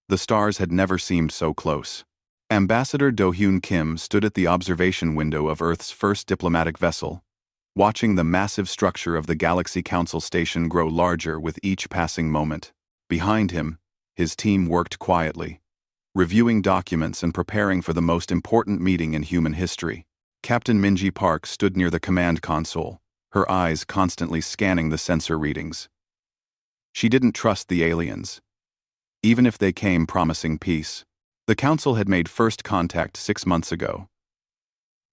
The stars had never seemed so close. Ambassador Do-Hyun Kim stood at the observation window of Earth's first diplomatic vessel, watching the massive structure of the Galaxy Council station grow larger with each passing moment. Behind him, his team worked quietly, reviewing documents and preparing for the most important meeting in human history. Captain Minji Park stood near the command console, her eyes constantly scanning the sensor readings. She didn't trust the aliens, even if they came promising peace. The Council had made first contact 6 months ago.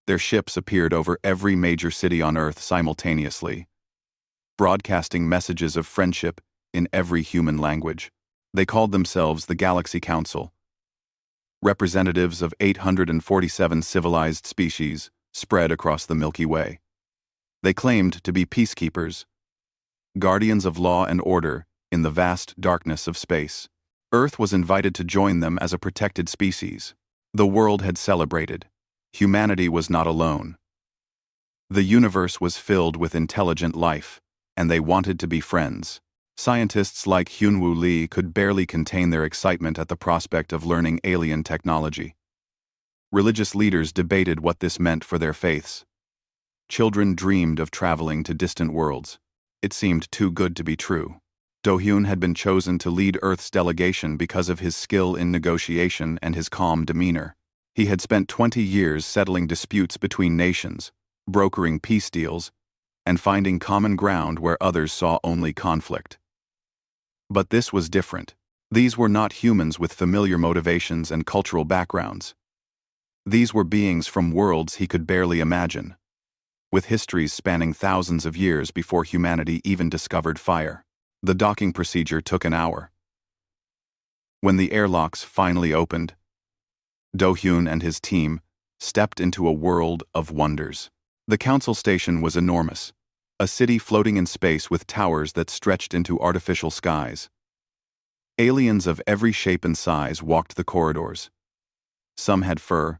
Their ships appeared over every major city on Earth simultaneously, broadcasting messages of friendship in every human language. They called themselves the Galaxy Council, representatives of 847 civilized species spread across the Milky Way. They claimed to be peacekeepers, guardians of law and order in the vast darkness of space. Earth was invited to join them as a protected species. The world had celebrated. Humanity was not alone. The universe was filled with intelligent life, and they wanted to be friends. Scientists like Hyunwoo Lee could barely contain their excitement at the prospect of learning alien technology. Religious leaders debated what this meant for their faiths. Children dreamed of traveling to distant worlds. It seemed too good to be true. Do-Hyun had been chosen to lead Earth's delegation because of his skill in negotiation and his calm demeanor. He had spent 20 years settling disputes between nations, brokering peace deals, and finding common ground where others saw only conflict. But this was different. These were not humans with familiar motivations and cultural backgrounds. These were beings from worlds he could barely imagine, with histories spanning thousands of years before humanity even discovered fire. The docking procedure took an hour. When the airlocks finally opened, Do-Hyun and his team stepped into a world of wonders. The council station was enormous, a city floating in space with towers that stretched into artificial skies. Aliens of every shape and size walked the corridors. Some had fur,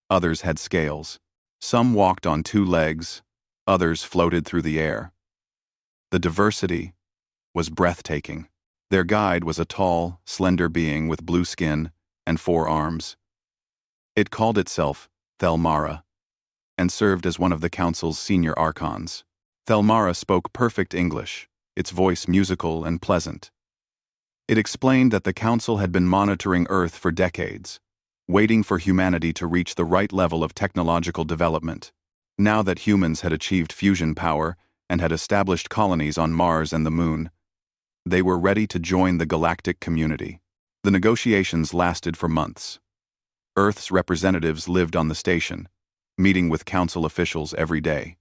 others had scales. Some walked on 2 legs, others floated through the air. The diversity was breathtaking. Their guide was a tall, slender being with blue skin and 4 arms. It called itself Thelmara, and served as one of the Council's senior archons. Thelmara spoke perfect English, its voice musical and pleasant. It explained that the Council had been monitoring Earth for decades, waiting for humanity to reach the right level of technological development. Now that humans had achieved fusion power and had established colonies on Mars and the Moon, they were ready to join the galactic community. The negotiations lasted for months. Earth's representatives lived on the station, meeting with Council officials every day.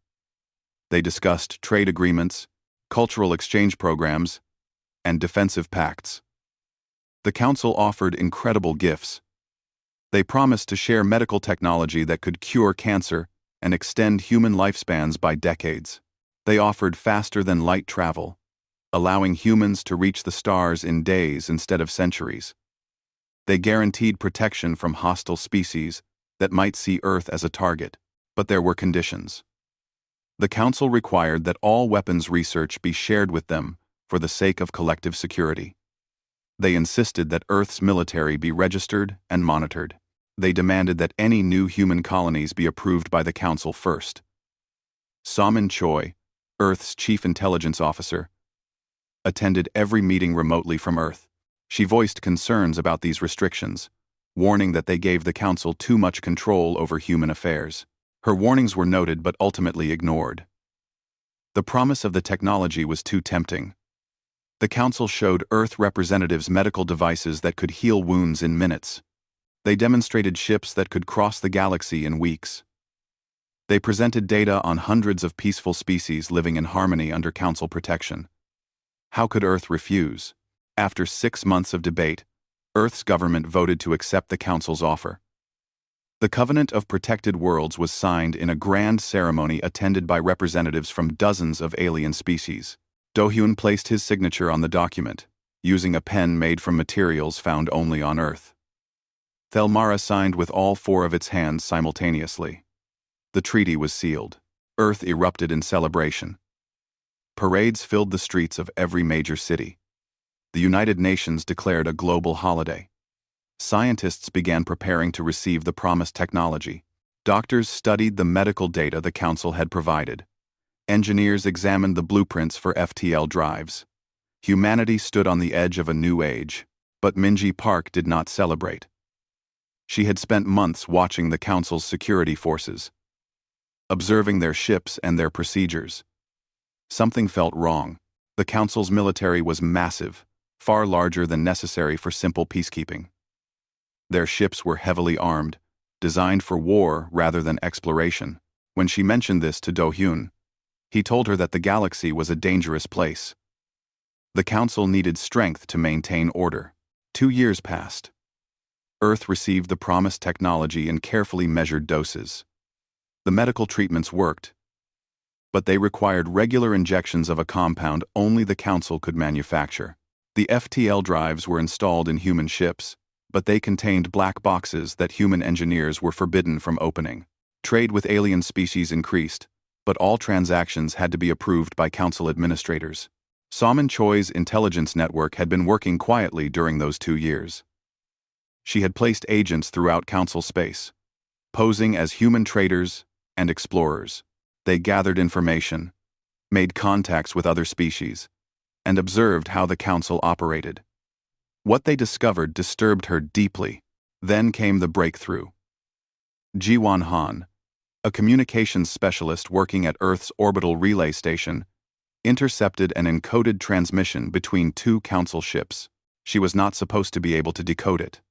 They discussed trade agreements, cultural exchange programs, and defensive pacts. The Council offered incredible gifts. They promised to share medical technology that could cure cancer and extend human lifespans by decades. They offered faster-than-light travel, allowing humans to reach the stars in days instead of centuries. They guaranteed protection from hostile species that might see Earth as a target, but there were conditions. The Council required that all weapons research be shared with them for the sake of collective security. They insisted that Earth's military be registered and monitored. They demanded that any new human colonies be approved by the Council first. Samin Choi, Earth's chief intelligence officer, attended every meeting remotely from Earth. She voiced concerns about these restrictions, warning that they gave the Council too much control over human affairs. Her warnings were noted but ultimately ignored. The promise of the technology was too tempting. The Council showed Earth representatives medical devices that could heal wounds in minutes. They demonstrated ships that could cross the galaxy in weeks. They presented data on hundreds of peaceful species living in harmony under Council protection. How could Earth refuse? After 6 months of debate, Earth's government voted to accept the Council's offer. The Covenant of Protected Worlds was signed in a grand ceremony attended by representatives from dozens of alien species. Do-Hyun placed his signature on the document, using a pen made from materials found only on Earth. Thelmara signed with all 4 of its hands simultaneously. The treaty was sealed. Earth erupted in celebration. Parades filled the streets of every major city. the United Nations declared a global holiday. Scientists began preparing to receive the promised technology. Doctors studied the medical data the Council had provided. Engineers examined the blueprints for FTL drives. Humanity stood on the edge of a new age, but Minji Park did not celebrate. She had spent months watching the Council's security forces, observing their ships and their procedures. Something felt wrong. The Council's military was massive, far larger than necessary for simple peacekeeping. Their ships were heavily armed, designed for war rather than exploration. When she mentioned this to Do-hyun, he told her that the galaxy was a dangerous place. The Council needed strength to maintain order. 2 years passed. Earth received the promised technology in carefully measured doses. The medical treatments worked, but they required regular injections of a compound only the Council could manufacture. The FTL drives were installed in human ships, but they contained black boxes that human engineers were forbidden from opening. Trade with alien species increased, but all transactions had to be approved by Council administrators. Salmon Choi's intelligence network had been working quietly during those 2 years. She had placed agents throughout Council space, posing as human traders and explorers. They gathered information, made contacts with other species, and observed how the Council operated. What they discovered disturbed her deeply. Then came the breakthrough. Ji-won Han, a communications specialist working at Earth's orbital relay station, intercepted an encoded transmission between 2 Council ships. She was not supposed to be able to decode it.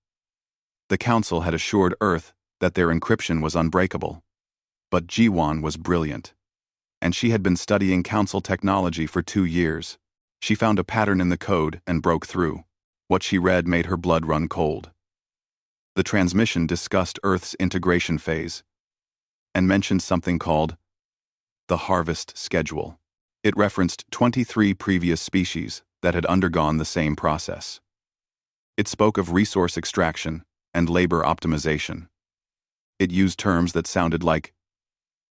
The Council had assured Earth that their encryption was unbreakable. But Ji-won was brilliant, and she had been studying Council technology for 2 years. She found a pattern in the code and broke through. What she read made her blood run cold. The transmission discussed Earth's integration phase and mentioned something called the harvest schedule. It referenced 23 previous species that had undergone the same process. It spoke of resource extraction and labor optimization. It used terms that sounded like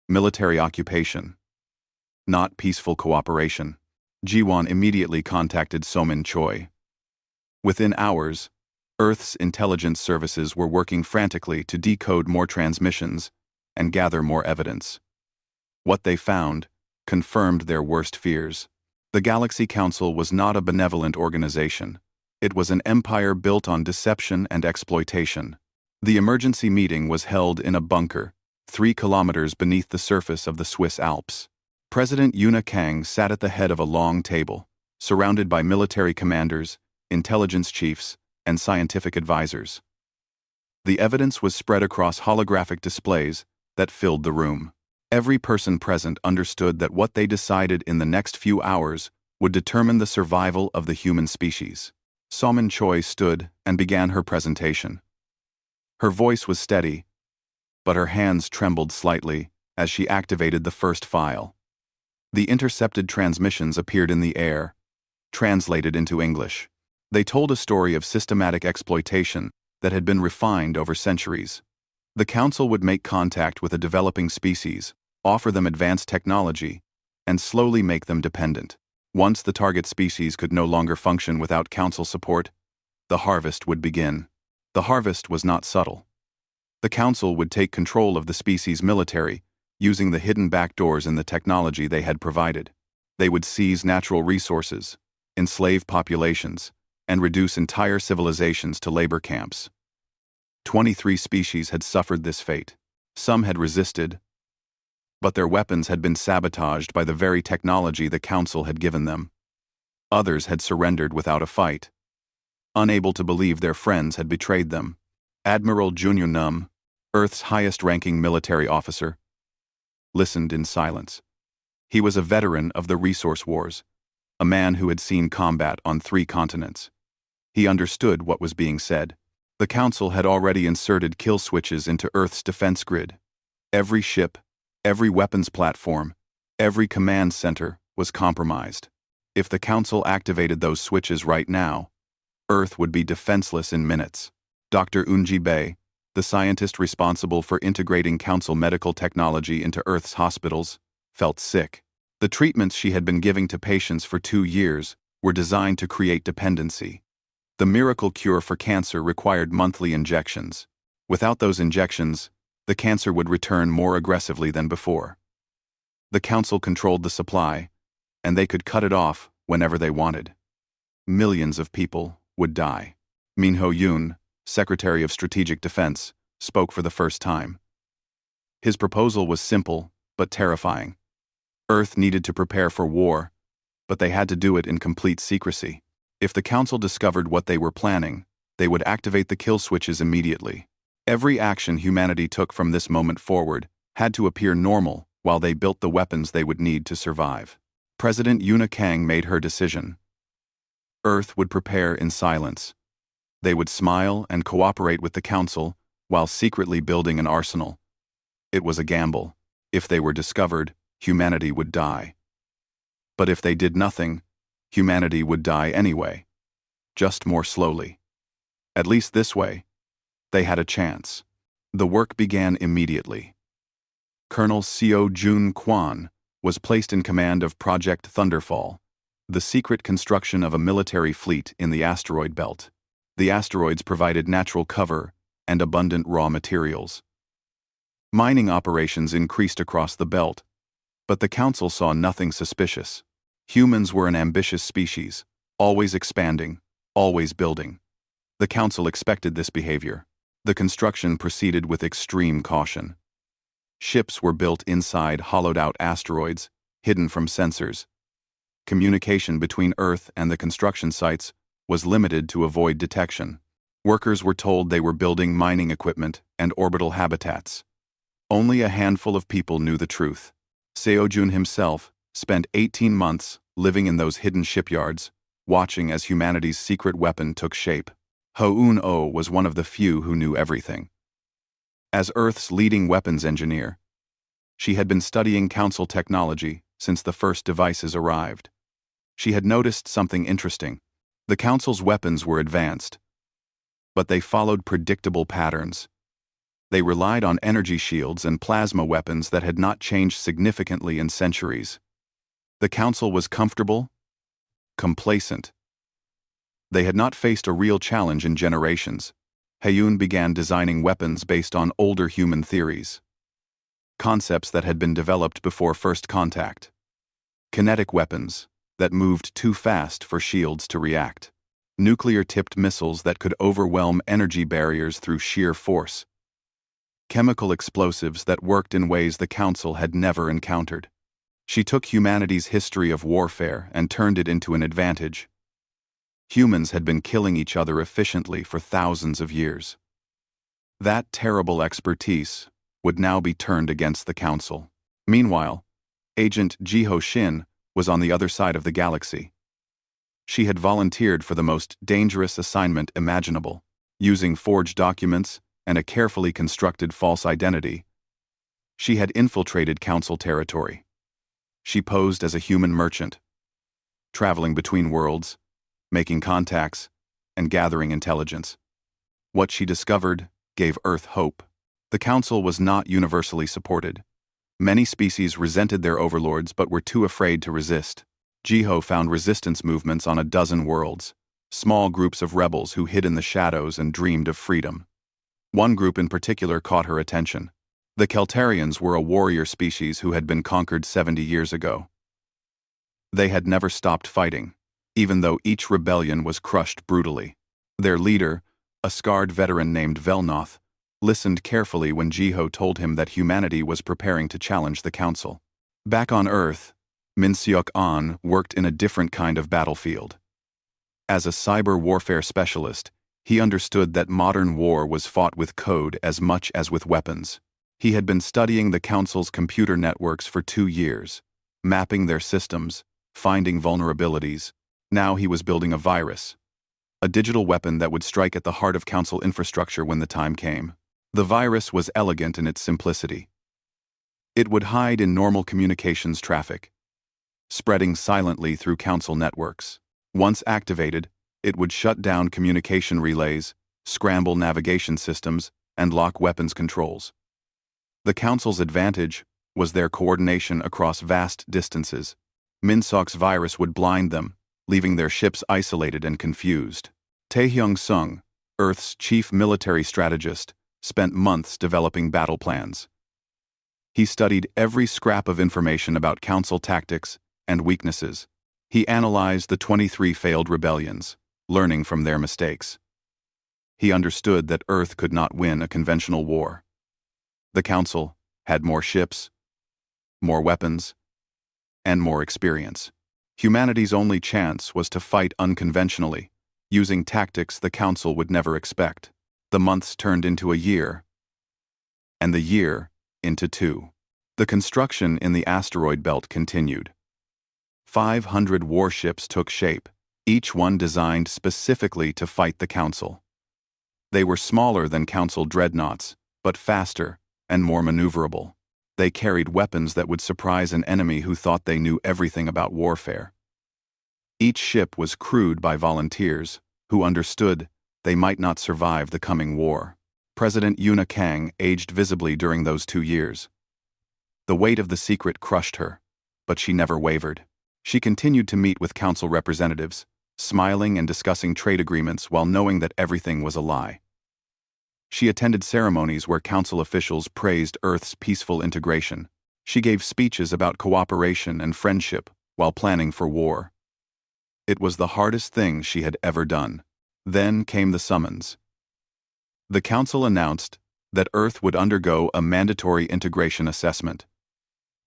military occupation, not peaceful cooperation. Ji-won immediately contacted So-min Choi. Within hours, Earth's intelligence services were working frantically to decode more transmissions and gather more evidence. What they found confirmed their worst fears. The Galaxy Council was not a benevolent organization. It was an empire built on deception and exploitation. The emergency meeting was held in a bunker, 3 kilometers beneath the surface of the Swiss Alps. President Yuna Kang sat at the head of a long table, surrounded by military commanders, intelligence chiefs, and scientific advisors. The evidence was spread across holographic displays that filled the room. Every person present understood that what they decided in the next few hours would determine the survival of the human species. So-min Choi stood and began her presentation. Her voice was steady, but her hands trembled slightly as she activated the first file. The intercepted transmissions appeared in the air, translated into English. They told a story of systematic exploitation that had been refined over centuries. The Council would make contact with a developing species, offer them advanced technology, and slowly make them dependent. Once the target species could no longer function without Council support, the harvest would begin. The harvest was not subtle. The Council would take control of the species' military, using the hidden backdoors in the technology they had provided. They would seize natural resources, enslave populations, and reduce entire civilizations to labor camps. 23 species had suffered this fate. Some had resisted, but their weapons had been sabotaged by the very technology the Council had given them. Others had surrendered without a fight, unable to believe their friends had betrayed them. Admiral Junyo Num, Earth's highest-ranking military officer, listened in silence. He was a veteran of the resource wars, a man who had seen combat on 3 continents. He understood what was being said. The Council had already inserted kill switches into Earth's defense grid. Every ship, every weapons platform, every command center was compromised. If the Council activated those switches right now, Earth would be defenseless in minutes. Dr. Eun-ji Bae, the scientist responsible for integrating Council medical technology into Earth's hospitals, felt sick. The treatments she had been giving to patients for 2 years were designed to create dependency. The miracle cure for cancer required monthly injections. Without those injections, the cancer would return more aggressively than before. The council controlled the supply, and they could cut it off whenever they wanted. Millions of people would die. Min Ho-yoon, Secretary of Strategic Defense, spoke for the first time. His proposal was simple, but terrifying. Earth needed to prepare for war, but they had to do it in complete secrecy. If the council discovered what they were planning, they would activate the kill switches immediately. Every action humanity took from this moment forward had to appear normal while they built the weapons they would need to survive. President Yoona Kang made her decision. Earth would prepare in silence. They would smile and cooperate with the council while secretly building an arsenal. It was a gamble. If they were discovered, humanity would die. But if they did nothing, humanity would die anyway, just more slowly. At least this way, they had a chance. The work began immediately. Colonel Seo Jun Kwan was placed in command of Project Thunderfall, the secret construction of a military fleet in the asteroid belt. The asteroids provided natural cover and abundant raw materials. Mining operations increased across the belt, but the council saw nothing suspicious. Humans were an ambitious species, always expanding, always building. The council expected this behavior. The construction proceeded with extreme caution. Ships were built inside hollowed-out asteroids, hidden from sensors. Communication between Earth and the construction sites was limited to avoid detection. Workers were told they were building mining equipment and orbital habitats. Only a handful of people knew the truth. Seo-jun himself spent 18 months living in those hidden shipyards, watching as humanity's secret weapon took shape. Ho-eun-oh was one of the few who knew everything. As Earth's leading weapons engineer, she had been studying council technology since the first devices arrived. She had noticed something interesting. The council's weapons were advanced, but they followed predictable patterns. They relied on energy shields and plasma weapons that had not changed significantly in centuries. The council was comfortable, complacent. They had not faced a real challenge in generations. Haeun began designing weapons based on older human theories, concepts that had been developed before first contact. Kinetic weapons that moved too fast for shields to react. Nuclear-tipped missiles that could overwhelm energy barriers through sheer force. Chemical explosives that worked in ways the council had never encountered. She took humanity's history of warfare and turned it into an advantage. Humans had been killing each other efficiently for thousands of years. That terrible expertise would now be turned against the council. Meanwhile, Agent Jiho Shin was on the other side of the galaxy. She had volunteered for the most dangerous assignment imaginable, using forged documents and a carefully constructed false identity. She had infiltrated council territory. She posed as a human merchant, traveling between worlds, making contacts, and gathering intelligence. What she discovered gave Earth hope. The council was not universally supported. Many species resented their overlords but were too afraid to resist. Jiho found resistance movements on a dozen worlds, small groups of rebels who hid in the shadows and dreamed of freedom. One group in particular caught her attention. The Keltarians were a warrior species who had been conquered 70 years ago. They had never stopped fighting, even though each rebellion was crushed brutally. Their leader, a scarred veteran named Velnoth, listened carefully when Jiho told him that humanity was preparing to challenge the council. Back on Earth, Min Seok-an worked in a different kind of battlefield. As a cyber warfare specialist, he understood that modern war was fought with code as much as with weapons. He had been studying the council's computer networks for 2 years, mapping their systems, finding vulnerabilities. Now he was building a virus, a digital weapon that would strike at the heart of council infrastructure when the time came. The virus was elegant in its simplicity. It would hide in normal communications traffic, spreading silently through council networks. Once activated, it would shut down communication relays, scramble navigation systems, and lock weapons controls. The council's advantage was their coordination across vast distances. Min Seok's virus would blind them, leaving their ships isolated and confused. Taehyung Sung, Earth's chief military strategist, spent months developing battle plans. He studied every scrap of information about Council tactics and weaknesses. He analyzed the 23 failed rebellions, learning from their mistakes. He understood that Earth could not win a conventional war. The Council had more ships, more weapons, and more experience. Humanity's only chance was to fight unconventionally, using tactics the Council would never expect. The months turned into a year, and the year into 2. The construction in the asteroid belt continued. 500 warships took shape, each one designed specifically to fight the Council. They were smaller than Council dreadnoughts, but faster and more maneuverable. They carried weapons that would surprise an enemy who thought they knew everything about warfare. Each ship was crewed by volunteers who understood they might not survive the coming war. President Yuna Kang aged visibly during those 2 years. The weight of the secret crushed her, but she never wavered. She continued to meet with Council representatives, smiling and discussing trade agreements while knowing that everything was a lie. She attended ceremonies where Council officials praised Earth's peaceful integration. She gave speeches about cooperation and friendship while planning for war. It was the hardest thing she had ever done. Then came the summons. The Council announced that Earth would undergo a mandatory integration assessment.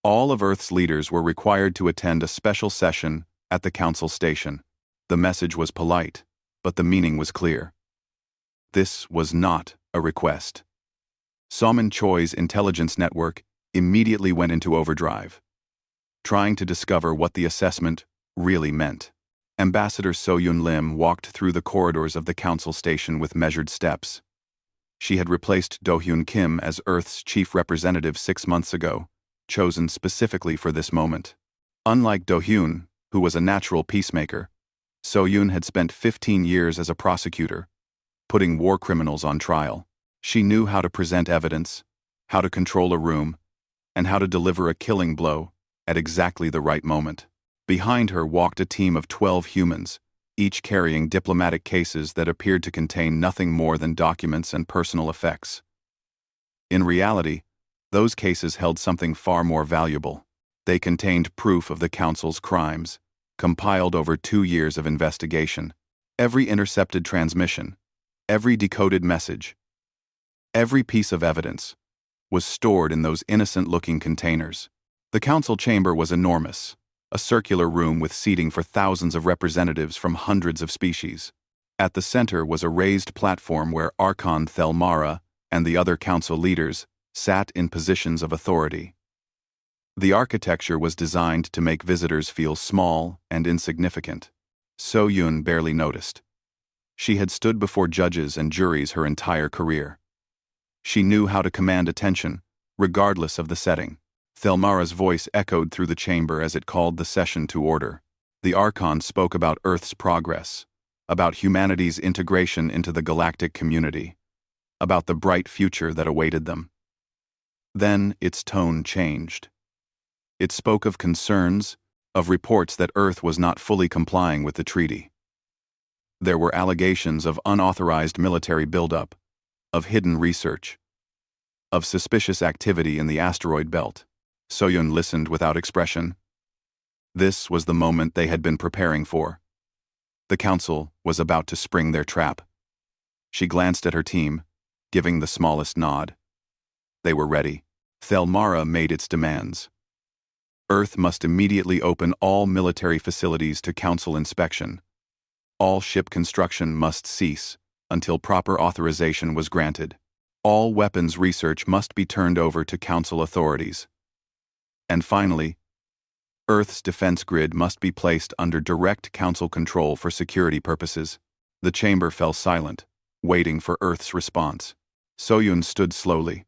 All of Earth's leaders were required to attend a special session at the Council station. The message was polite, but the meaning was clear. This was not a request. Somin Choi's intelligence network immediately went into overdrive, trying to discover what the assessment really meant. Ambassador So-Yun Lim walked through the corridors of the Council station with measured steps. She had replaced Do-Hyun Kim as Earth's chief representative 6 months ago, chosen specifically for this moment. Unlike Do-Hyun, who was a natural peacemaker, So-Yun had spent 15 years as a prosecutor, putting war criminals on trial. She knew how to present evidence, how to control a room, and how to deliver a killing blow at exactly the right moment. Behind her walked a team of 12 humans, each carrying diplomatic cases that appeared to contain nothing more than documents and personal effects. In reality, those cases held something far more valuable. They contained proof of the Council's crimes, compiled over 2 years of investigation. Every intercepted transmission, every decoded message, every piece of evidence was stored in those innocent-looking containers. The Council chamber was enormous, a circular room with seating for thousands of representatives from hundreds of species. At the center was a raised platform where Archon Thelmara and the other Council leaders sat in positions of authority. The architecture was designed to make visitors feel small and insignificant. So-Yun barely noticed. She had stood before judges and juries her entire career. She knew how to command attention, regardless of the setting. Thelmara's voice echoed through the chamber as it called the session to order. The Archon spoke about Earth's progress, about humanity's integration into the galactic community, about the bright future that awaited them. Then its tone changed. It spoke of concerns, of reports that Earth was not fully complying with the treaty. There were allegations of unauthorized military buildup, of hidden research, of suspicious activity in the asteroid belt. So-Yun listened without expression. This was the moment they had been preparing for. The Council was about to spring their trap. She glanced at her team, giving the smallest nod. They were ready. Thelmara made its demands. Earth must immediately open all military facilities to Council inspection. All ship construction must cease until proper authorization was granted. All weapons research must be turned over to Council authorities. And finally, Earth's defense grid must be placed under direct Council control for security purposes. The chamber fell silent, waiting for Earth's response. So-Yun stood slowly.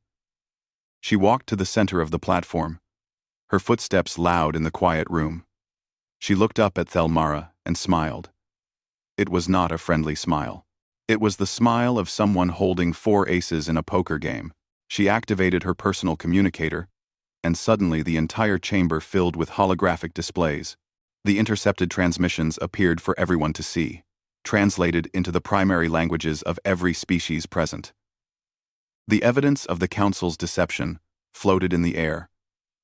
She walked to the center of the platform, her footsteps loud in the quiet room. She looked up at Thelmara and smiled. It was not a friendly smile. It was the smile of someone holding 4 aces in a poker game. She activated her personal communicator, and suddenly the entire chamber filled with holographic displays. The intercepted transmissions appeared for everyone to see, translated into the primary languages of every species present. The evidence of the Council's deception floated in the air,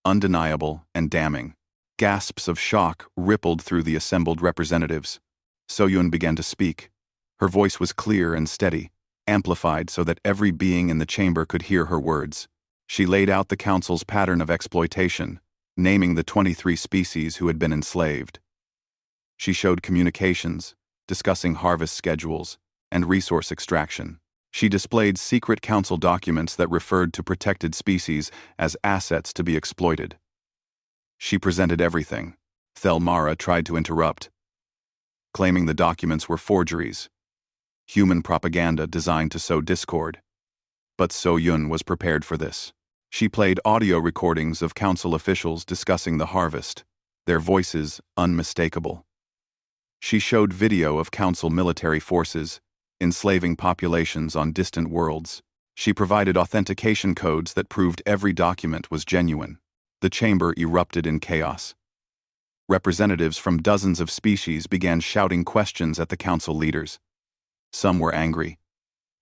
undeniable and damning. Gasps of shock rippled through the assembled representatives. So-Yun began to speak. Her voice was clear and steady, amplified so that every being in the chamber could hear her words. She laid out the Council's pattern of exploitation, naming the 23 species who had been enslaved. She showed communications, discussing harvest schedules and resource extraction. She displayed secret Council documents that referred to protected species as assets to be exploited. She presented everything. Thelmara tried to interrupt, claiming the documents were forgeries, human propaganda designed to sow discord. But So-Yun was prepared for this. She played audio recordings of Council officials discussing the harvest, their voices unmistakable. She showed video of Council military forces enslaving populations on distant worlds. She provided authentication codes that proved every document was genuine. The chamber erupted in chaos. Representatives from dozens of species began shouting questions at the Council leaders. Some were angry.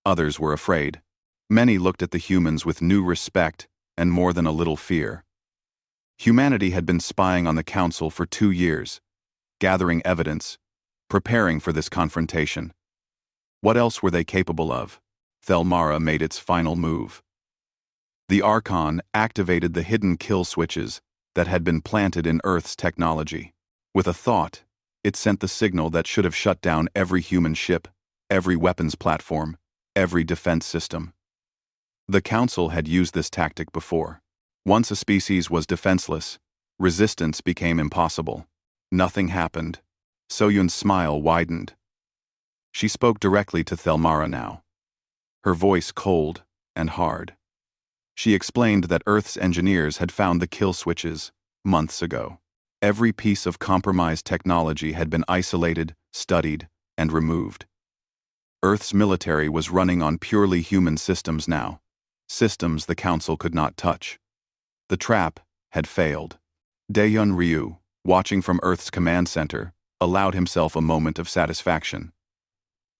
Others were afraid. Many looked at the humans with new respect and more than a little fear. Humanity had been spying on the Council for 2 years, gathering evidence, preparing for this confrontation. What else were they capable of? Thelmara made its final move. The Archon activated the hidden kill switches that had been planted in Earth's technology. With a thought, it sent the signal that should have shut down every human ship, every weapons platform, every defense system. The Council had used this tactic before. Once a species was defenseless, resistance became impossible. Nothing happened. So-Yun's smile widened. She spoke directly to Thelmara now, her voice cold and hard. She explained that Earth's engineers had found the kill switches months ago. Every piece of compromised technology had been isolated, studied, and removed. Earth's military was running on purely human systems now, systems the Council could not touch. The trap had failed. Daeyun Ryu, watching from Earth's command center, allowed himself a moment of satisfaction.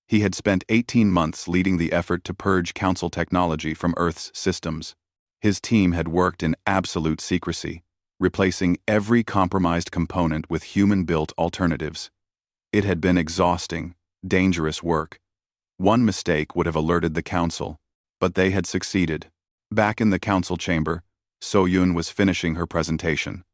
He had spent 18 months leading the effort to purge Council technology from Earth's systems. His team had worked in absolute secrecy, replacing every compromised component with human-built alternatives. It had been exhausting, dangerous work. One mistake would have alerted the Council, but they had succeeded. Back in the Council chamber, So-Yun was finishing her presentation.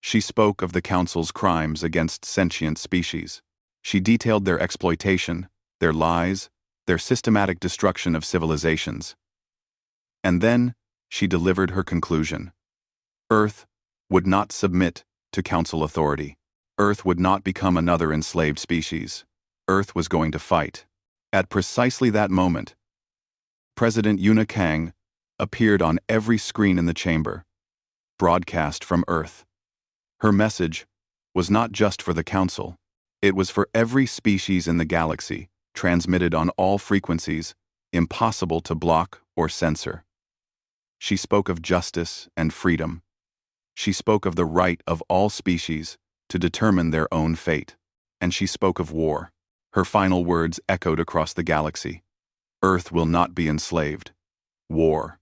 She spoke of the Council's crimes against sentient species. She detailed their exploitation, their lies, their systematic destruction of civilizations. And then, she delivered her conclusion. Earth would not submit to Council authority. Earth would not become another enslaved species. Earth was going to fight. At precisely that moment, President Yuna Kang appeared on every screen in the chamber, broadcast from Earth. Her message was not just for the Council. It was for every species in the galaxy, transmitted on all frequencies, impossible to block or censor. She spoke of justice and freedom. She spoke of the right of all species to determine their own fate. And she spoke of war. Her final words echoed across the galaxy. Earth will not be enslaved. War.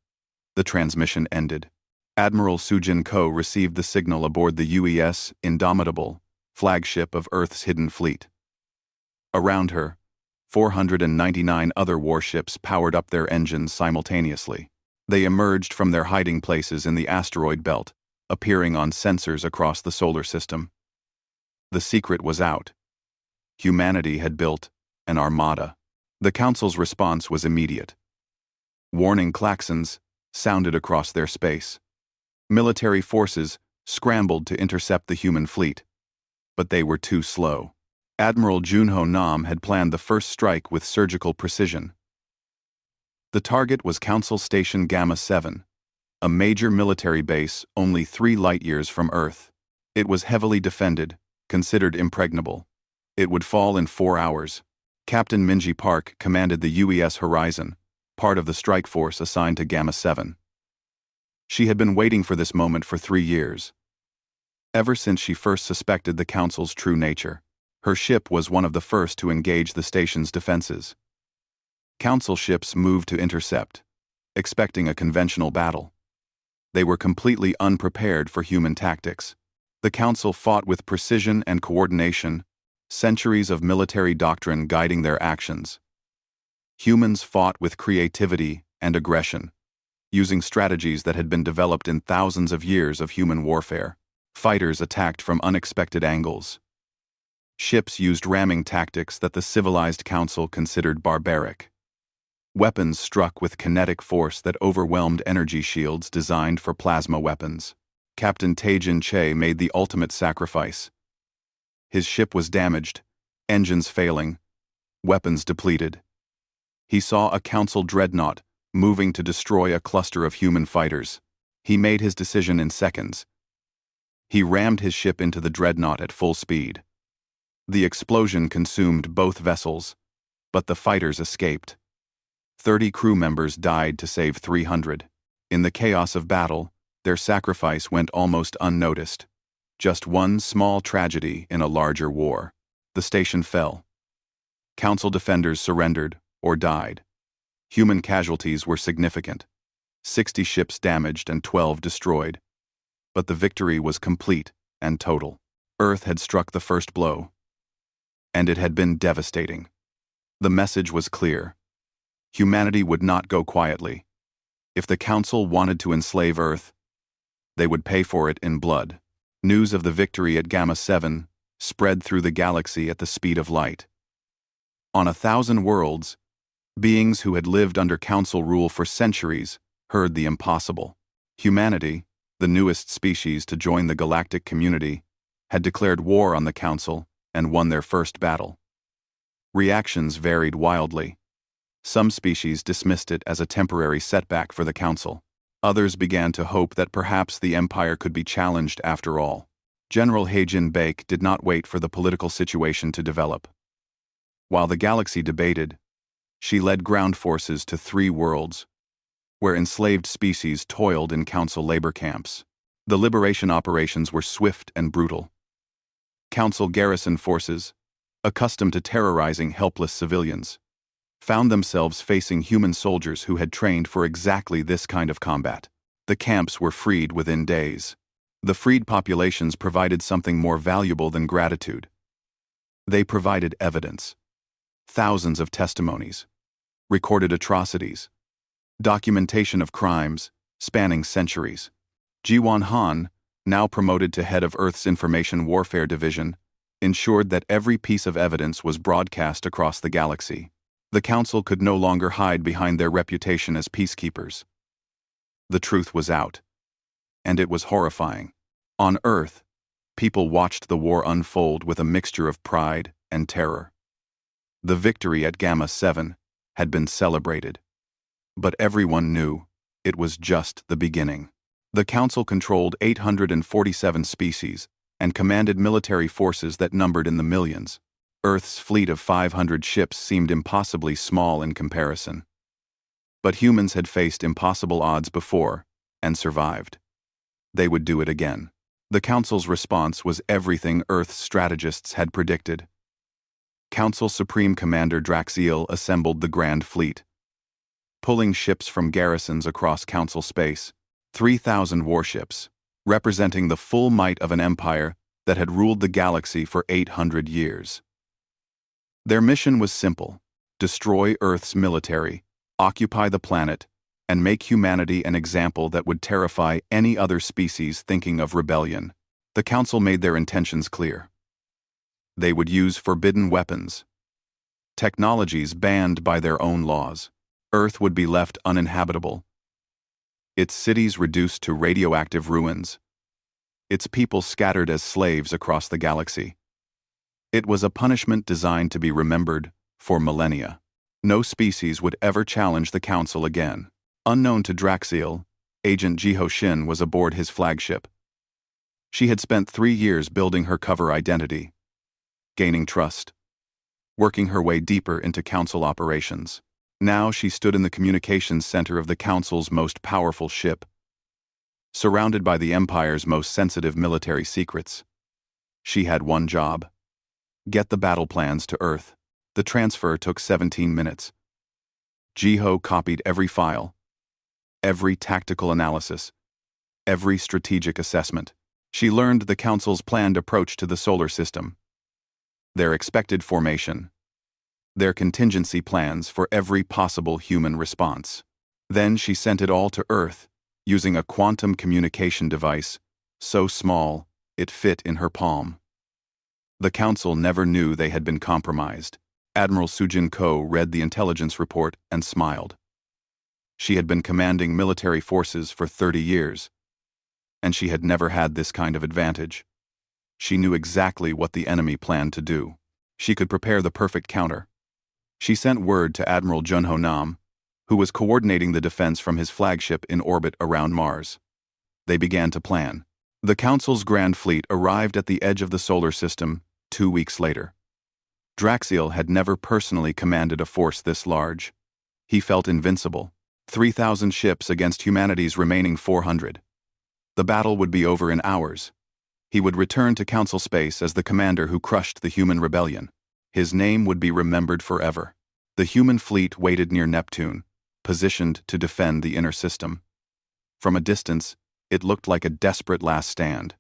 The transmission ended. Admiral Sujin Ko received the signal aboard the UES Indomitable, flagship of Earth's hidden fleet. Around her, 499 other warships powered up their engines simultaneously. They emerged from their hiding places in the asteroid belt, appearing on sensors across the solar system. The secret was out. Humanity had built an armada. The Council's response was immediate. Warning klaxons sounded across their space. Military forces scrambled to intercept the human fleet. But they were too slow. Admiral Junho Nam had planned the first strike with surgical precision. The target was Council Station Gamma 7, a major military base only 3 light-years from Earth. It was heavily defended, considered impregnable. It would fall in 4 hours. Captain Minji Park commanded the UES Horizon, part of the strike force assigned to Gamma 7. She had been waiting for this moment for 3 years. Ever since she first suspected the Council's true nature, her ship was one of the first to engage the station's defenses. Council ships moved to intercept, expecting a conventional battle. They were completely unprepared for human tactics. The Council fought with precision and coordination, centuries of military doctrine guiding their actions. Humans fought with creativity and aggression, using strategies that had been developed in thousands of years of human warfare. Fighters attacked from unexpected angles. Ships used ramming tactics that the civilized Council considered barbaric. Weapons struck with kinetic force that overwhelmed energy shields designed for plasma weapons. Captain Taejin Che made the ultimate sacrifice. His ship was damaged, engines failing, weapons depleted. He saw a Council dreadnought moving to destroy a cluster of human fighters. He made his decision in seconds. He rammed his ship into the dreadnought at full speed. The explosion consumed both vessels, but the fighters escaped. 30 crew members died to save 300. In the chaos of battle, their sacrifice went almost unnoticed. Just one small tragedy in a larger war. The station fell. Council defenders surrendered or died. Human casualties were significant. 60 ships damaged and 12 destroyed. But the victory was complete and total. Earth had struck the first blow. And it had been devastating. The message was clear. Humanity would not go quietly. If the Council wanted to enslave Earth, they would pay for it in blood. News of the victory at Gamma 7 spread through the galaxy at the speed of light. On 1,000 worlds, beings who had lived under Council rule for centuries heard the impossible. Humanity, the newest species to join the galactic community, had declared war on the Council and won their first battle. Reactions varied wildly. Some species dismissed it as a temporary setback for the Council. Others began to hope that perhaps the Empire could be challenged after all. General Haejin Baek did not wait for the political situation to develop. While the galaxy debated, she led ground forces to 3 worlds, where enslaved species toiled in Council labor camps. The liberation operations were swift and brutal. Council garrison forces, accustomed to terrorizing helpless civilians, found themselves facing human soldiers who had trained for exactly this kind of combat. The camps were freed within days. The freed populations provided something more valuable than gratitude. They provided evidence. Thousands of testimonies, recorded atrocities, documentation of crimes spanning centuries. Jiwon Han, now promoted to head of Earth's Information Warfare Division, ensured that every piece of evidence was broadcast across the galaxy. The Council could no longer hide behind their reputation as peacekeepers. The truth was out, and it was horrifying. On Earth, people watched the war unfold with a mixture of pride and terror. The victory at Gamma 7 had been celebrated, but everyone knew it was just the beginning. The Council controlled 847 species and commanded military forces that numbered in the millions. Earth's fleet of 500 ships seemed impossibly small in comparison. But humans had faced impossible odds before and survived. They would do it again. The Council's response was everything Earth's strategists had predicted. Council Supreme Commander Draxiel assembled the Grand Fleet, pulling ships from garrisons across Council space, 3,000 warships, representing the full might of an empire that had ruled the galaxy for 800 years. Their mission was simple: destroy Earth's military, occupy the planet, and make humanity an example that would terrify any other species thinking of rebellion. The Council made their intentions clear. They would use forbidden weapons, technologies banned by their own laws. Earth would be left uninhabitable, its cities reduced to radioactive ruins, its people scattered as slaves across the galaxy. It was a punishment designed to be remembered for millennia. No species would ever challenge the Council again. Unknown to Draxiel, Agent Jiho Shin was aboard his flagship. She had spent 3 years building her cover identity, gaining trust, working her way deeper into Council operations. Now she stood in the communications center of the Council's most powerful ship, surrounded by the Empire's most sensitive military secrets. She had one job: get the battle plans to Earth. The transfer took 17 minutes. Jiho copied every file, every tactical analysis, every strategic assessment. She learned the Council's planned approach to the solar system, their expected formation, their contingency plans for every possible human response. Then she sent it all to Earth, using a quantum communication device so small it fit in her palm. The Council never knew they had been compromised. Admiral Sujin Ko read the intelligence report and smiled. She had been commanding military forces for 30 years, and she had never had this kind of advantage. She knew exactly what the enemy planned to do. She could prepare the perfect counter. She sent word to Admiral Junho Nam, who was coordinating the defense from his flagship in orbit around Mars. They began to plan. The Council's Grand Fleet arrived at the edge of the solar system 2 weeks later. Draxiel had never personally commanded a force this large. He felt invincible. 3,000 ships against humanity's remaining 400. The battle would be over in hours. He would return to Council space as the commander who crushed the human rebellion. His name would be remembered forever. The human fleet waited near Neptune, positioned to defend the inner system. From a distance, it looked like a desperate last stand.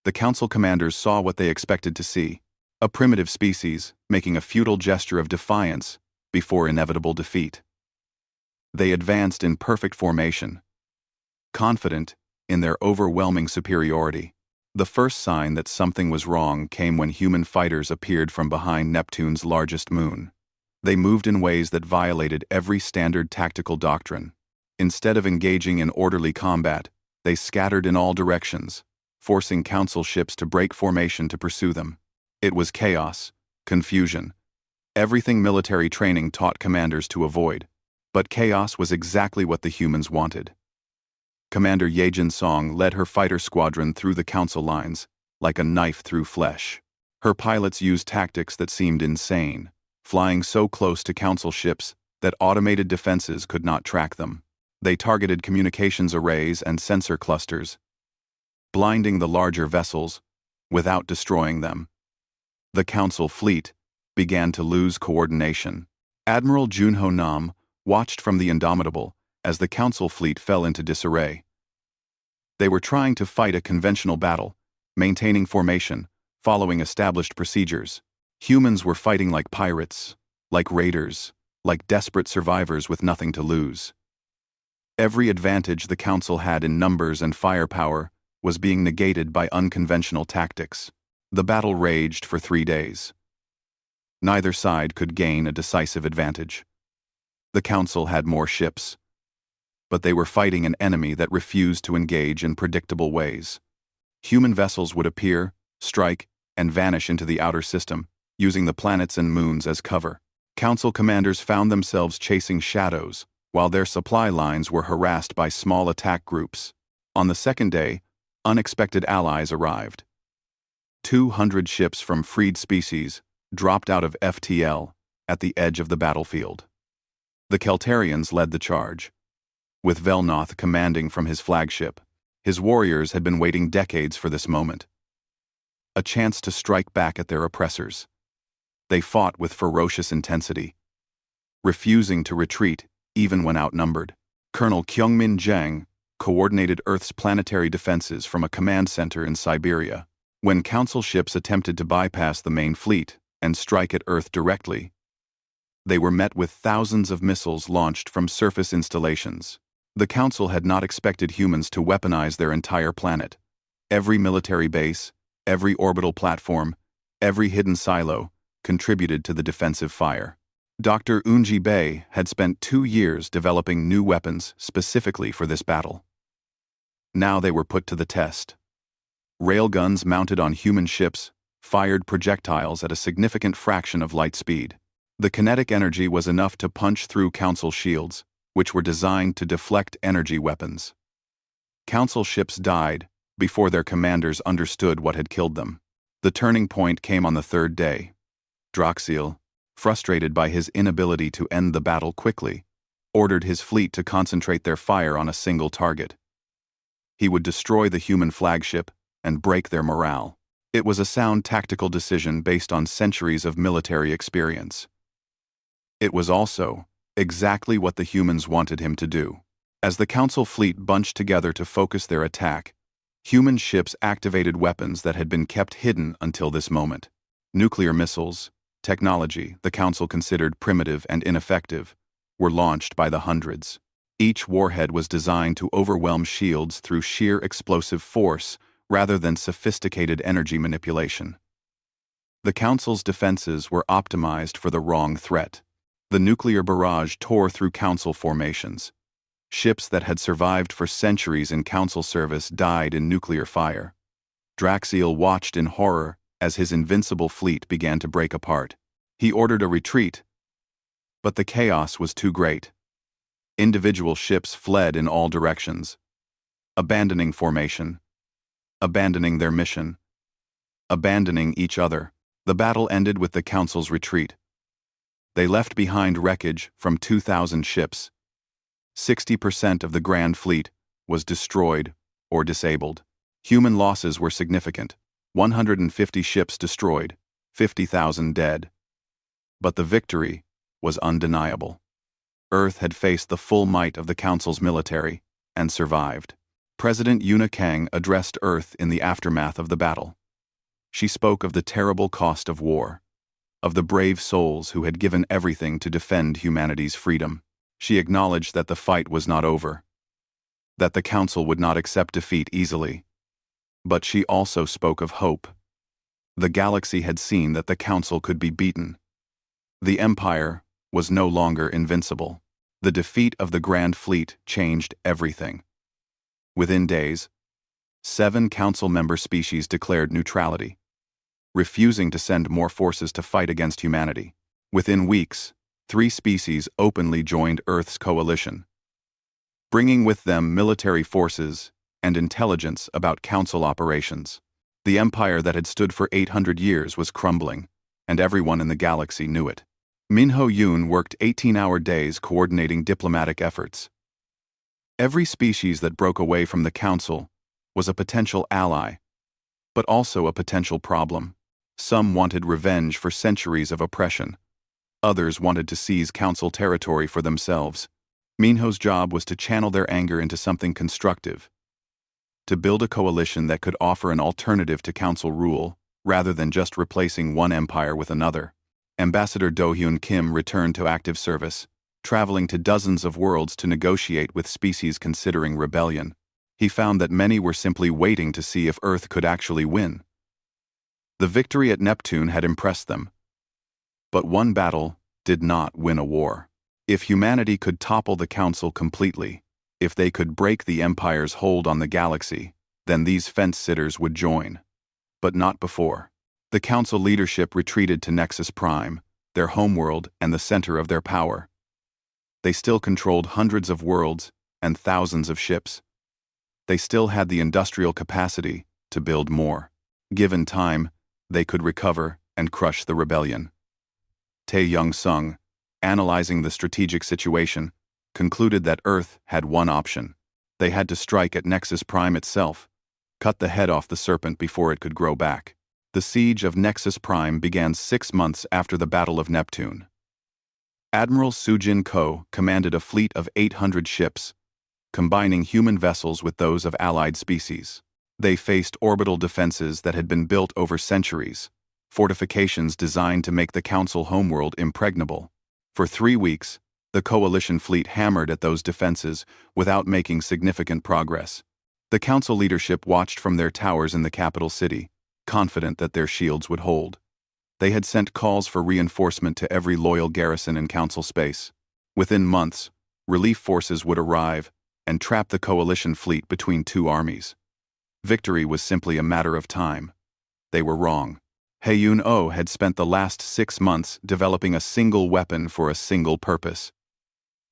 The Council commanders saw what they expected to see: a primitive species making a futile gesture of defiance before inevitable defeat. They advanced in perfect formation, confident in their overwhelming superiority. The first sign that something was wrong came when human fighters appeared from behind Neptune's largest moon. They moved in ways that violated every standard tactical doctrine. Instead of engaging in orderly combat, they scattered in all directions, forcing Council ships to break formation to pursue them. It was chaos, confusion, everything military training taught commanders to avoid. But chaos was exactly what the humans wanted. Commander Yejin Song led her fighter squadron through the Council lines, like a knife through flesh. Her pilots used tactics that seemed insane, flying so close to Council ships that automated defenses could not track them. They targeted communications arrays and sensor clusters, blinding the larger vessels without destroying them. The Council fleet began to lose coordination. Admiral Junho Nam watched from the Indomitable as the Council fleet fell into disarray. They were trying to fight a conventional battle, maintaining formation, following established procedures. Humans were fighting like pirates, like raiders, like desperate survivors with nothing to lose. Every advantage the Council had in numbers and firepower was being negated by unconventional tactics. The battle raged for 3 days. Neither side could gain a decisive advantage. The Council had more ships, but they were fighting an enemy that refused to engage in predictable ways. Human vessels would appear, strike, and vanish into the outer system, using the planets and moons as cover. Council commanders found themselves chasing shadows, while their supply lines were harassed by small attack groups. On the second day, unexpected allies arrived. 200 ships from freed species dropped out of FTL at the edge of the battlefield. The Keltarians led the charge, with Velnoth commanding from his flagship. His warriors had been waiting decades for this moment. A chance to strike back at their oppressors. They fought with ferocious intensity, refusing to retreat even when outnumbered. Colonel Kyungmin Jang coordinated Earth's planetary defenses from a command center in Siberia. When Council ships attempted to bypass the main fleet and strike at Earth directly, they were met with thousands of missiles launched from surface installations. The Council had not expected humans to weaponize their entire planet. Every military base, every orbital platform, every hidden silo contributed to the defensive fire. Dr. Unji Bei had spent 2 years developing new weapons specifically for this battle. Now they were put to the test. Railguns mounted on human ships fired projectiles at a significant fraction of light speed. The kinetic energy was enough to punch through Council shields, which were designed to deflect energy weapons. Council ships died before their commanders understood what had killed them. The turning point came on the 3rd day. Draxiel, frustrated by his inability to end the battle quickly, ordered his fleet to concentrate their fire on a single target. He would destroy the human flagship and break their morale. It was a sound tactical decision based on centuries of military experience. It was also exactly what the humans wanted him to do. As the Council fleet bunched together to focus their attack, human ships activated weapons that had been kept hidden until this moment. Nuclear missiles, technology the Council considered primitive and ineffective, were launched by the hundreds. Each warhead was designed to overwhelm shields through sheer explosive force rather than sophisticated energy manipulation. The Council's defenses were optimized for the wrong threat. The nuclear barrage tore through Council formations. Ships that had survived for centuries in Council service died in nuclear fire. Draxiel watched in horror as his invincible fleet began to break apart. He ordered a retreat, but the chaos was too great. Individual ships fled in all directions, abandoning formation, abandoning their mission, abandoning each other. The battle ended with the Council's retreat. They left behind wreckage from 2,000 ships. 60% of the Grand Fleet was destroyed or disabled. Human losses were significant. 150 ships destroyed, 50,000 dead. But the victory was undeniable. Earth had faced the full might of the Council's military and survived. President Yuna Kang addressed Earth in the aftermath of the battle. She spoke of the terrible cost of war, of the brave souls who had given everything to defend humanity's freedom. She acknowledged that the fight was not over, that the Council would not accept defeat easily. But she also spoke of hope. The galaxy had seen that the Council could be beaten. The Empire was no longer invincible. The defeat of the Grand Fleet changed everything. Within days, 7 Council member species declared neutrality, refusing to send more forces to fight against humanity. Within weeks, 3 species openly joined Earth's coalition, bringing with them military forces and intelligence about Council operations. The empire that had stood for 800 years was crumbling, and everyone in the galaxy knew it. Minho Yoon worked 18-hour days coordinating diplomatic efforts. Every species that broke away from the Council was a potential ally, but also a potential problem. Some wanted revenge for centuries of oppression. Others wanted to seize Council territory for themselves. Minho's job was to channel their anger into something constructive, to build a coalition that could offer an alternative to Council rule, rather than just replacing one empire with another. Ambassador Do-hyun Kim returned to active service, traveling to dozens of worlds to negotiate with species considering rebellion. He found that many were simply waiting to see if Earth could actually win. The victory at Neptune had impressed them. But one battle did not win a war. If humanity could topple the Council completely, if they could break the Empire's hold on the galaxy, then these fence-sitters would join. But not before. The Council leadership retreated to Nexus Prime, their homeworld and the center of their power. They still controlled hundreds of worlds and thousands of ships. They still had the industrial capacity to build more. Given time, they could recover and crush the rebellion. Tae Young-sung, analyzing the strategic situation, concluded that Earth had one option. They had to strike at Nexus Prime itself, cut the head off the serpent before it could grow back. The siege of Nexus Prime began 6 months after the Battle of Neptune. Admiral Sujin Ko commanded a fleet of 800 ships, combining human vessels with those of allied species. They faced orbital defenses that had been built over centuries, fortifications designed to make the Council homeworld impregnable. For 3 weeks, the coalition fleet hammered at those defenses without making significant progress. The Council leadership watched from their towers in the capital city, confident that their shields would hold. They had sent calls for reinforcement to every loyal garrison in Council space. Within months, relief forces would arrive and trap the coalition fleet between 2 armies. Victory was simply a matter of time. They were wrong. Hae-Yun-Oh had spent the last 6 months developing a single weapon for a single purpose.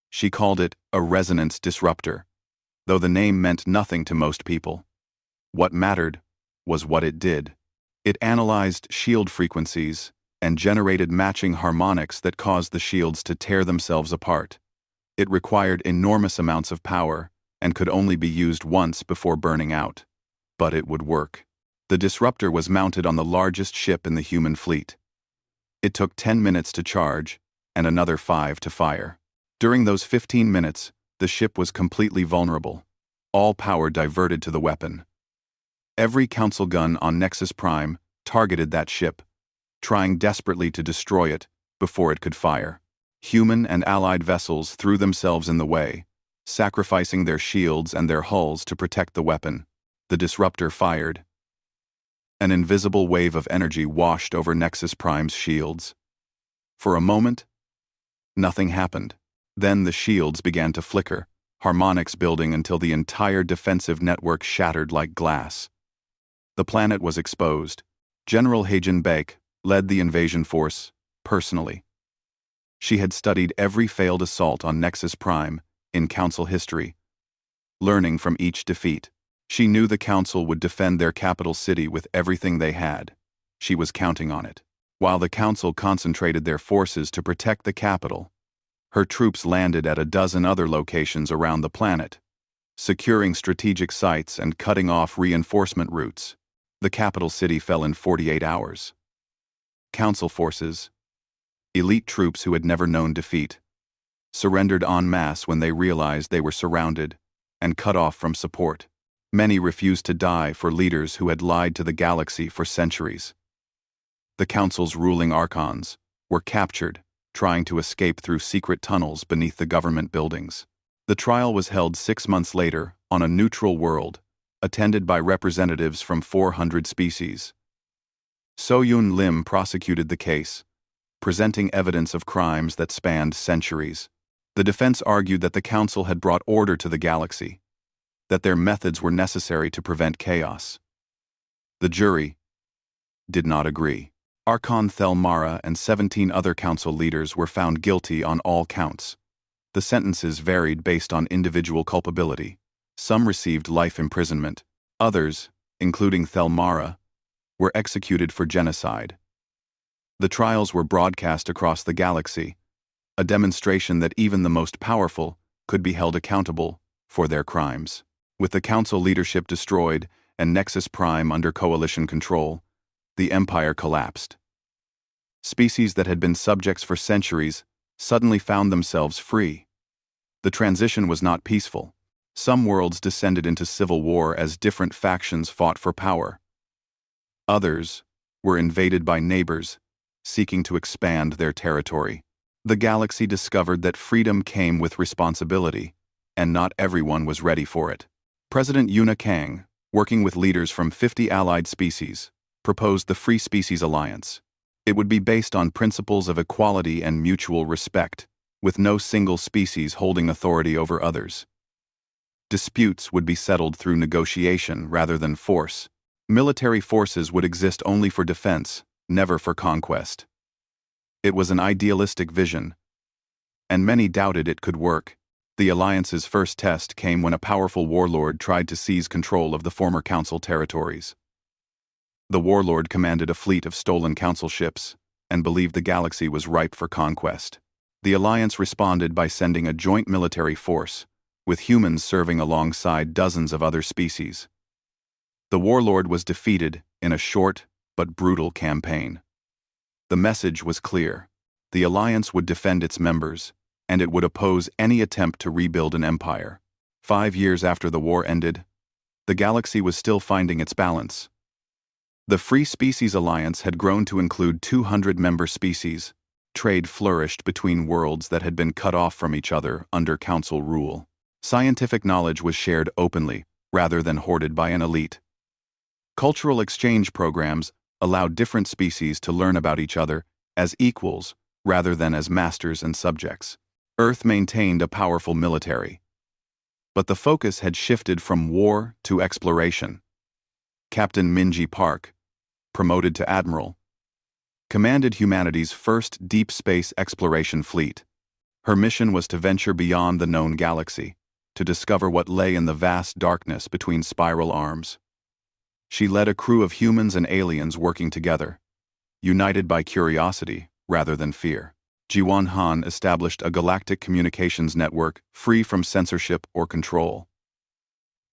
She called it a resonance disruptor, though the name meant nothing to most people. What mattered was what it did. It analyzed shield frequencies and generated matching harmonics that caused the shields to tear themselves apart. It required enormous amounts of power and could only be used once before burning out. But it would work. The disruptor was mounted on the largest ship in the human fleet. It took 10 minutes to charge, and another 5 to fire. During those 15 minutes, the ship was completely vulnerable. All power diverted to the weapon. Every Council gun on Nexus Prime targeted that ship, trying desperately to destroy it before it could fire. Human and allied vessels threw themselves in the way, sacrificing their shields and their hulls to protect the weapon. The disruptor fired. An invisible wave of energy washed over Nexus Prime's shields. For a moment, nothing happened. Then the shields began to flicker, harmonics building until the entire defensive network shattered like glass. The planet was exposed. General Hajan Bek led the invasion force, personally. She had studied every failed assault on Nexus Prime in Council history, learning from each defeat. She knew the Council would defend their capital city with everything they had. She was counting on it. While the Council concentrated their forces to protect the capital, her troops landed at a dozen other locations around the planet, securing strategic sites and cutting off reinforcement routes. The capital city fell in 48 hours. Council forces, elite troops who had never known defeat, surrendered en masse when they realized they were surrounded and cut off from support. Many refused to die for leaders who had lied to the galaxy for centuries. The Council's ruling archons were captured, trying to escape through secret tunnels beneath the government buildings. The trial was held 6 months later on a neutral world, attended by representatives from 400 species. So-Yun Lim prosecuted the case, presenting evidence of crimes that spanned centuries. The defense argued that the Council had brought order to the galaxy, that their methods were necessary to prevent chaos. The jury did not agree. Archon Thelmara and 17 other Council leaders were found guilty on all counts. The sentences varied based on individual culpability. Some received life imprisonment. Others, including Thelmara, were executed for genocide. The trials were broadcast across the galaxy, a demonstration that even the most powerful could be held accountable for their crimes. With the Council leadership destroyed and Nexus Prime under Coalition control, the Empire collapsed. Species that had been subjects for centuries suddenly found themselves free. The transition was not peaceful. Some worlds descended into civil war as different factions fought for power. Others were invaded by neighbors seeking to expand their territory. The galaxy discovered that freedom came with responsibility, and not everyone was ready for it. President Yuna Kang, working with leaders from 50 allied species, proposed the Free Species Alliance. It would be based on principles of equality and mutual respect, with no single species holding authority over others. Disputes would be settled through negotiation rather than force. Military forces would exist only for defense, never for conquest. It was an idealistic vision, and many doubted it could work. The Alliance's first test came when a powerful warlord tried to seize control of the former Council territories. The warlord commanded a fleet of stolen Council ships and believed the galaxy was ripe for conquest. The Alliance responded by sending a joint military force, with humans serving alongside dozens of other species. The warlord was defeated in a short but brutal campaign. The message was clear. The Alliance would defend its members, and it would oppose any attempt to rebuild an empire. 5 years after the war ended, the galaxy was still finding its balance. The Free Species Alliance had grown to include 200 member species. Trade flourished between worlds that had been cut off from each other under Council rule. Scientific knowledge was shared openly, rather than hoarded by an elite. Cultural exchange programs allowed different species to learn about each other as equals rather than as masters and subjects. Earth maintained a powerful military, but the focus had shifted from war to exploration. Captain Minji Park, promoted to admiral, commanded humanity's first deep space exploration fleet. Her mission was to venture beyond the known galaxy, to discover what lay in the vast darkness between spiral arms. She led a crew of humans and aliens working together, united by curiosity rather than fear. Jiwan Han established a galactic communications network free from censorship or control.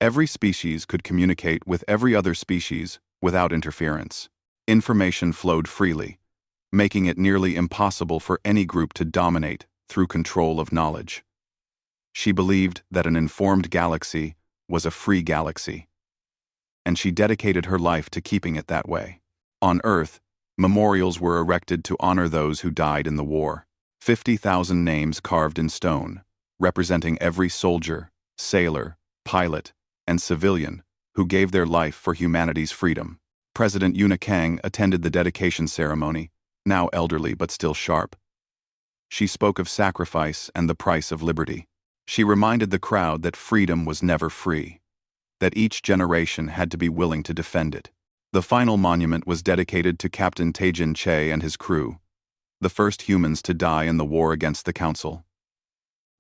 Every species could communicate with every other species without interference. Information flowed freely, making it nearly impossible for any group to dominate through control of knowledge. She believed that an informed galaxy was a free galaxy, and she dedicated her life to keeping it that way. On Earth, memorials were erected to honor those who died in the war. 50,000 names carved in stone, representing every soldier, sailor, pilot, and civilian who gave their life for humanity's freedom. President Yuna Kang attended the dedication ceremony, now elderly but still sharp. She spoke of sacrifice and the price of liberty. She reminded the crowd that freedom was never free, that each generation had to be willing to defend it. The final monument was dedicated to Captain Taejin Che and his crew, the first humans to die in the war against the Council.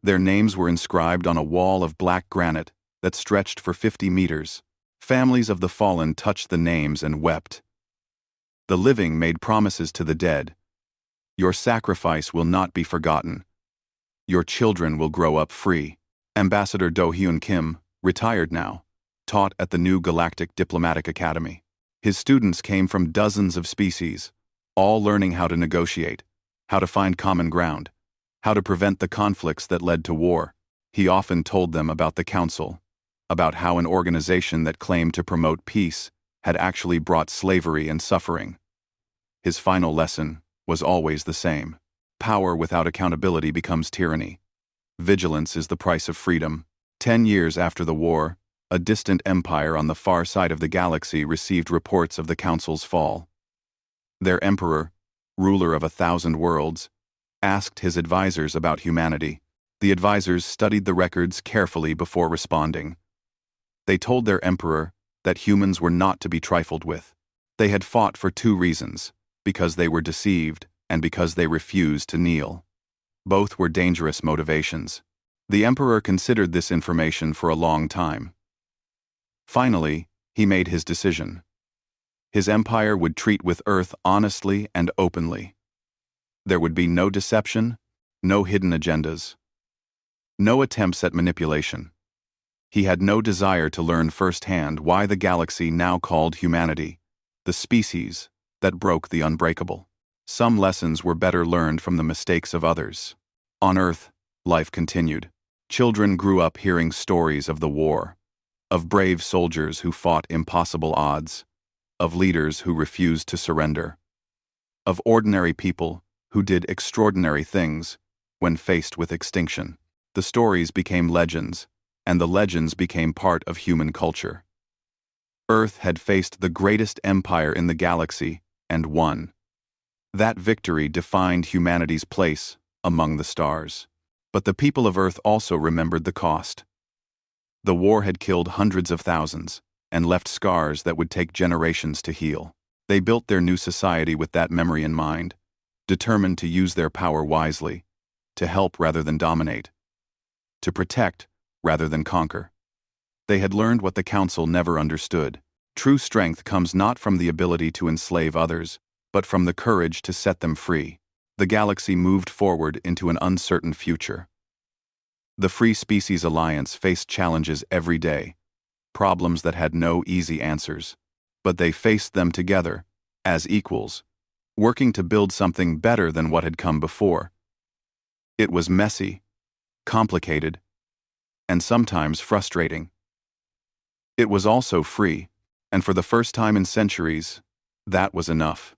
Their names were inscribed on a wall of black granite that stretched for 50 meters. Families of the fallen touched the names and wept. The living made promises to the dead. Your sacrifice will not be forgotten. Your children will grow up free. Ambassador Do-hyun Kim, retired now, taught at the new Galactic Diplomatic Academy. His students came from dozens of species, all learning how to negotiate, how to find common ground, how to prevent the conflicts that led to war. He often told them about the Council, about how an organization that claimed to promote peace had actually brought slavery and suffering. His final lesson was always the same. Power without accountability becomes tyranny. Vigilance is the price of freedom. 10 years after the war, a distant empire on the far side of the galaxy received reports of the Council's fall. Their emperor, ruler of 1,000 worlds, asked his advisors about humanity. The advisors studied the records carefully before responding. They told their emperor that humans were not to be trifled with. They had fought for 2 reasons, because they were deceived and because they refused to kneel. Both were dangerous motivations. The emperor considered this information for a long time. Finally, he made his decision. His empire would treat with Earth honestly and openly. There would be no deception, no hidden agendas, no attempts at manipulation. He had no desire to learn firsthand why the galaxy now called humanity the species that broke the unbreakable. Some lessons were better learned from the mistakes of others. On Earth, life continued. Children grew up hearing stories of the war, of brave soldiers who fought impossible odds, of leaders who refused to surrender, of ordinary people who did extraordinary things when faced with extinction. The stories became legends, and the legends became part of human culture. Earth had faced the greatest empire in the galaxy and won. That victory defined humanity's place among the stars. But the people of Earth also remembered the cost. The war had killed hundreds of thousands and left scars that would take generations to heal. They built their new society with that memory in mind, determined to use their power wisely, to help rather than dominate, to protect rather than conquer. They had learned what the Council never understood. True strength comes not from the ability to enslave others, but from the courage to set them free. The galaxy moved forward into an uncertain future. The Free Species Alliance faced challenges every day, problems that had no easy answers, but they faced them together, as equals, working to build something better than what had come before. It was messy, complicated, and sometimes frustrating. It was also free, and for the first time in centuries, that was enough.